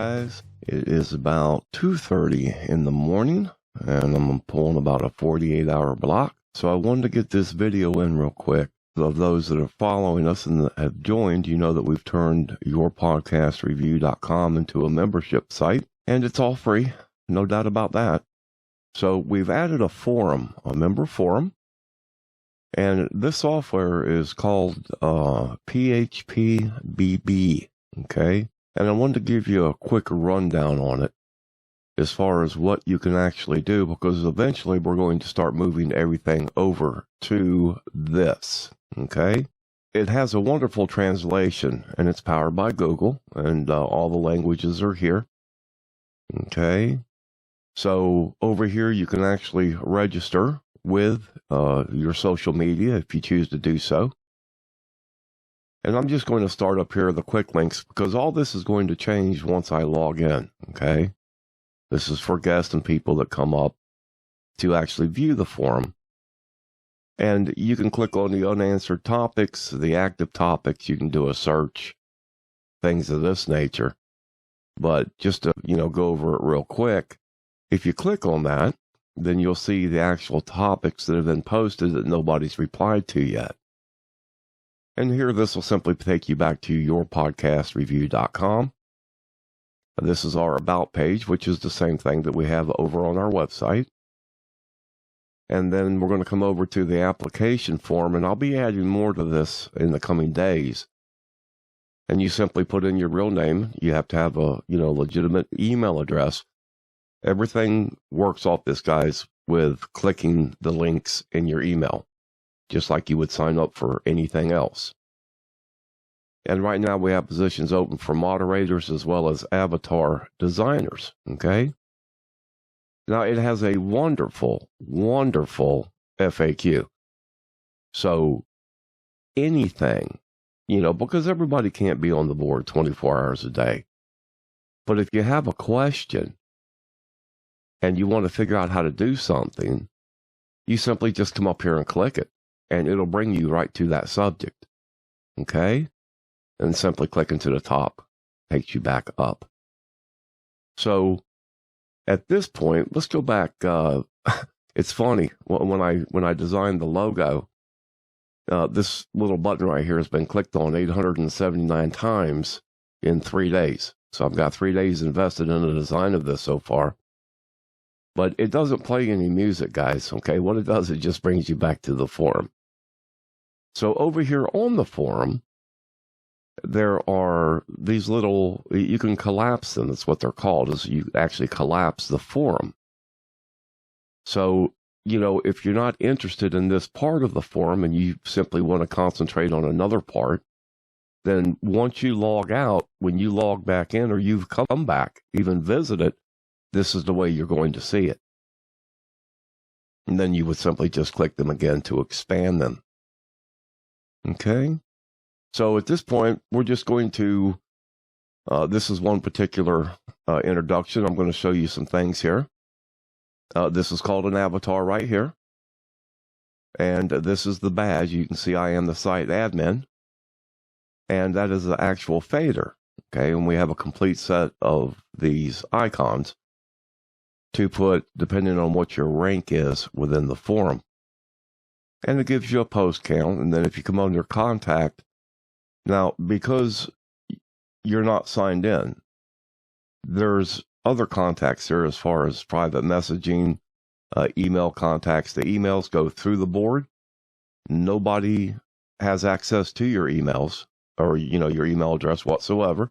guys. It is about 2:30 in the morning, and I'm pulling about a 48-hour block. So I wanted to get this video in real quick. Of those that are following us and that have joined, you know that we've turned yourpodcastreview.com into a membership site, and it's all free, no doubt about that. So we've added a forum, a member forum, and this software is called PHPBB, okay? And I wanted to give you a quick rundown on it as far as what you can actually do, because eventually we're going to start moving everything over to this, okay? It has a wonderful translation, and it's powered by Google, and all the languages are here, okay? So over here you can actually register with your social media if you choose to do so. And I'm just going to start up here the Quicklinks, because all this is going to change once I log in, okay? This is for guests and people that come up to actually view the forum. And you can click on the unanswered topics, the active topics, you can do a search, things of this nature. But just to, go over it real quick, if you click on that, then you'll see the actual topics that have been posted that nobody's replied to yet. And here, this will simply take you back to yourpodcastreview.com. This is our About page, which is the same thing that we have over on our website. And then we're going to come over to the application form, and I'll be adding more to this in the coming days. And you simply put in your real name. You have to have a, legitimate email address. Everything works off this, guys, with clicking the links in your email, just like you would sign up for anything else. And right now we have positions open for moderators as well as avatar designers, okay? Now it has a wonderful, wonderful FAQ. So anything, because everybody can't be on the board 24 hours a day. But if you have a question and you want to figure out how to do something, you simply just come up here and click it, and it'll bring you right to that subject, okay? And simply clicking to the top takes you back up. So at this point, let's go back. It's funny, when I designed the logo, this little button right here has been clicked on 879 times in 3 days. So I've got 3 days invested in the design of this so far. But it doesn't play any music, guys, okay? What it does, it just brings you back to the forum. So over here on the forum, there are these little, you can collapse them. That's what they're called, is you actually collapse the forum. So, if you're not interested in this part of the forum and you simply want to concentrate on another part, then once you log out, when you log back in or you've come back, even visit it, this is the way you're going to see it. And then you would simply just click them again to expand them. Okay? So at this point, we're just going to, this is one particular introduction. I'm going to show you some things here. This is called an avatar right here. And this is the badge. You can see I am the site admin. And that is the actual fader. Okay? And we have a complete set of these icons to put, depending on what your rank is within the forum. And it gives you a post count. And then if you come under contact, now, because you're not signed in, there's other contacts here as far as private messaging, email contacts. The emails go through the board. Nobody has access to your emails or, your email address whatsoever.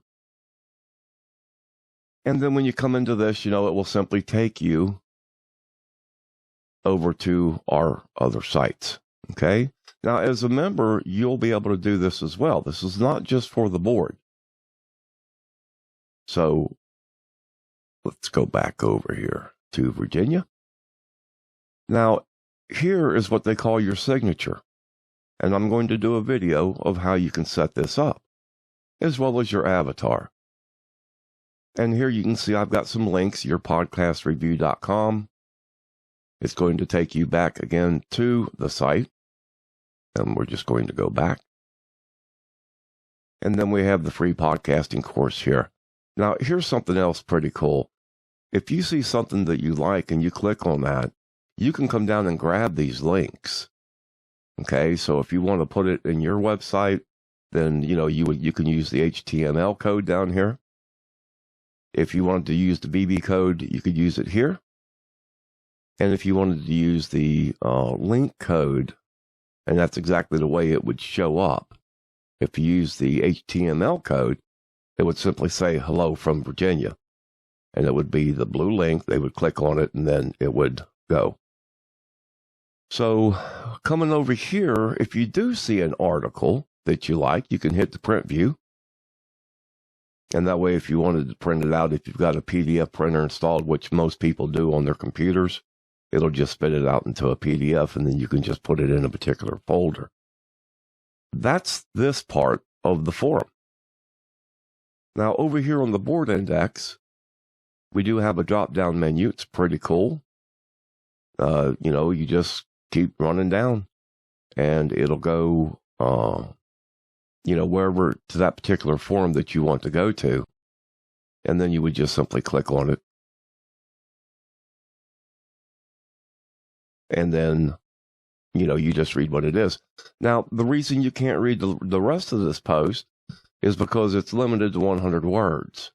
And then when you come into this, it will simply take you over to our other sites. Okay? Now, as a member, you'll be able to do this as well. This is not just for the board. So let's go back over here to Virginia. Now, here is what they call your signature. And I'm going to do a video of how you can set this up, as well as your avatar. And here you can see I've got some links, yourpodcastreview.com. It's going to take you back again to the site. And we're just going to go back. And then we have the free podcasting course here. Now, here's something else pretty cool. If you see something that you like and you click on that, you can come down and grab these links. Okay, so if you want to put it in your website, then you can use the HTML code down here. If you wanted to use the BB code, you could use it here. And if you wanted to use the link code, and that's exactly the way it would show up. If you use the HTML code, it would simply say hello from Virginia. And it would be the blue link. They would click on it and then it would go. So coming over here, if you do see an article that you like, you can hit the print view. And that way, if you wanted to print it out, if you've got a PDF printer installed, which most people do on their computers, it'll just spit it out into a PDF, and then you can just put it in a particular folder. That's this part of the forum. Now, over here on the board index, we do have a drop-down menu. It's pretty cool. You just keep running down, and it'll go, wherever to that particular forum that you want to go to. And then you would just simply click on it. And then, you just read what it is. Now, the reason you can't read the rest of this post is because it's limited to 100 words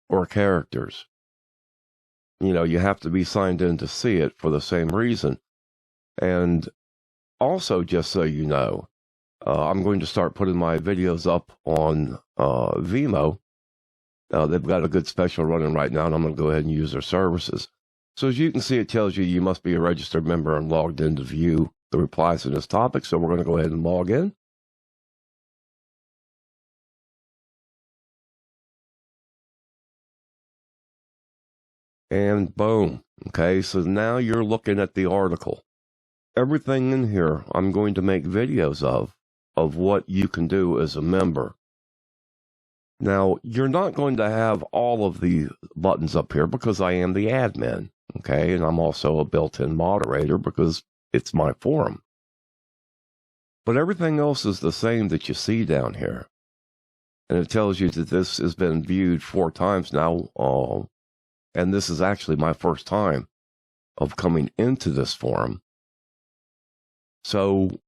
or characters. You have to be signed in to see it for the same reason. And also, just so you know, I'm going to start putting my videos up on Vimeo. They've got a good special running right now, and I'm going to go ahead and use their services. So as you can see, it tells you must be a registered member and logged in to view the replies to this topic. So we're going to go ahead and log in. And boom. Okay, so now you're looking at the article. Everything in here, I'm going to make videos of what you can do as a member. Now, you're not going to have all of the buttons up here because I am the admin. Okay, and I'm also a built-in moderator because it's my forum. But everything else is the same that you see down here. And it tells you that this has been viewed 4 times now. And this is actually my first time of coming into this forum. So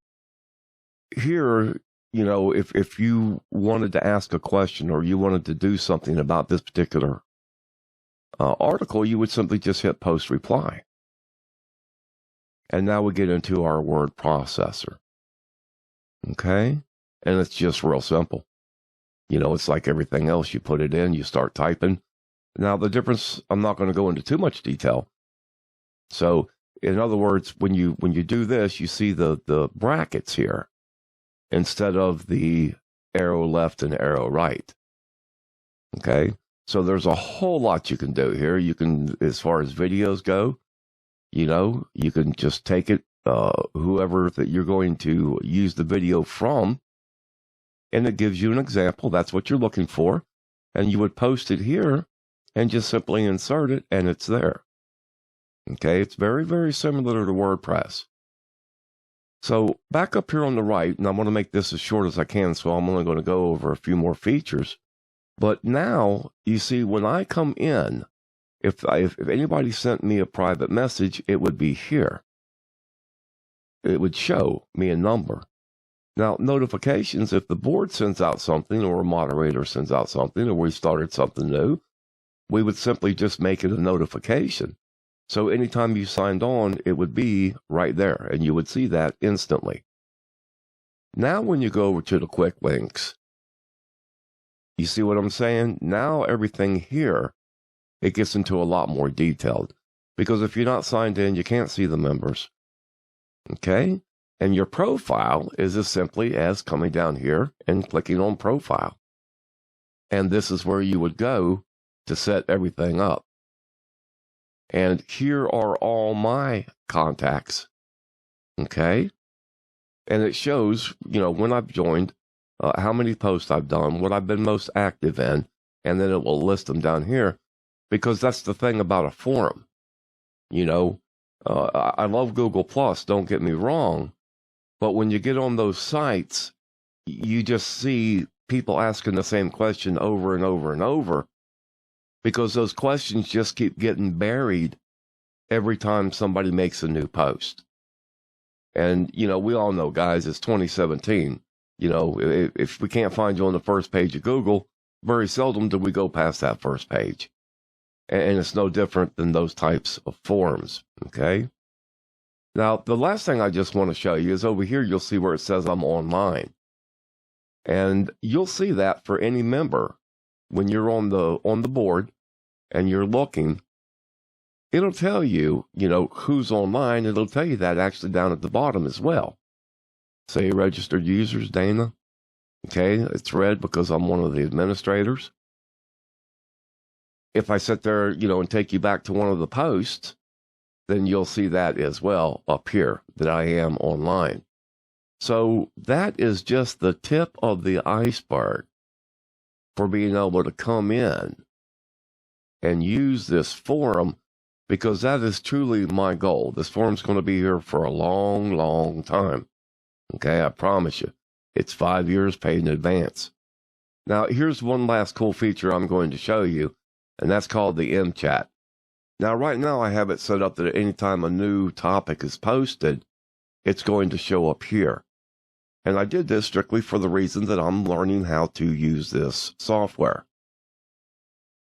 here, if you wanted to ask a question or you wanted to do something about this particular article, you would simply just hit post reply. And now we get into our word processor. Okay? And it's just real simple. It's like everything else. You put it in, you start typing. Now, the difference, I'm not going to go into too much detail. So, in other words, when you do this, you see the brackets here instead of the arrow left and arrow right. Okay? So there's a whole lot you can do here. You can, as far as videos go, you can just take it, whoever that you're going to use the video from, and it gives you an example. That's what you're looking for. And you would post it here and just simply insert it, and it's there. Okay, it's very, very similar to WordPress. So back up here on the right, and I'm going to make this as short as I can, so I'm only going to go over a few more features. But now, you see, when I come in, if anybody sent me a private message, it would be here. It would show me a number. Now, notifications, if the board sends out something or a moderator sends out something or we started something new, we would simply just make it a notification. So anytime you signed on, it would be right there, and you would see that instantly. Now, when you go over to the Quicklinks, you see what I'm saying? Now everything here, it gets into a lot more detailed. Because if you're not signed in, you can't see the members. Okay? And your profile is as simply as coming down here and clicking on profile. And this is where you would go to set everything up. And here are all my contacts. Okay? And it shows, when I've joined, how many posts I've done, what I've been most active in, and then it will list them down here, because that's the thing about a forum. I love Google+, don't get me wrong, but when you get on those sites, you just see people asking the same question over and over and over, because those questions just keep getting buried every time somebody makes a new post. And, we all know, guys, it's 2017. If we can't find you on the first page of Google, very seldom do we go past that first page. And it's no different than those types of forums, okay? Now, the last thing I just want to show you is over here, you'll see where it says I'm online. And you'll see that for any member, when you're on the board and you're looking, it'll tell you, who's online. It'll tell you that actually down at the bottom as well. Say registered users, Dana. Okay, it's red because I'm one of the administrators. If I sit there, and take you back to one of the posts, then you'll see that as well up here, that I am online. So that is just the tip of the iceberg for being able to come in and use this forum, because that is truly my goal. This forum's going to be here for a long, long time. Okay, I promise you. It's 5 years paid in advance. Now, here's one last cool feature I'm going to show you, and that's called the MChat. Now, right now, I have it set up that anytime a new topic is posted, it's going to show up here. And I did this strictly for the reason that I'm learning how to use this software.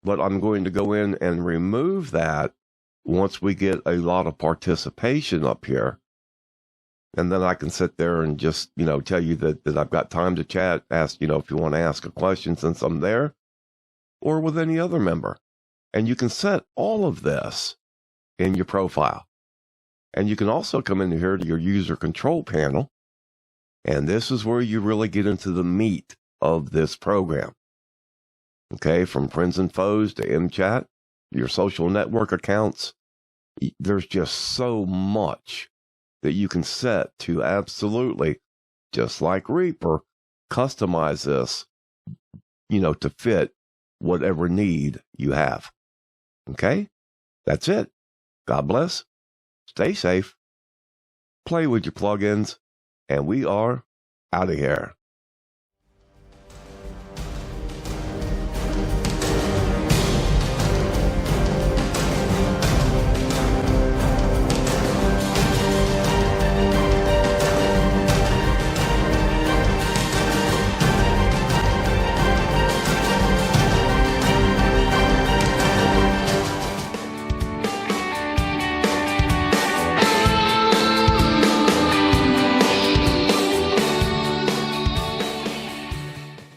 But I'm going to go in and remove that once we get a lot of participation up here. And then I can sit there and just, tell you that I've got time to chat, ask, if you want to ask a question since I'm there, or with any other member. And you can set all of this in your profile. And you can also come in here to your user control panel. And this is where you really get into the meat of this program. Okay, from friends and foes to MChat, your social network accounts. There's just so much that you can set to absolutely, just like Reaper, customize this, to fit whatever need you have. Okay? That's it. God bless. Stay safe. Play with your plugins. And we are out of here.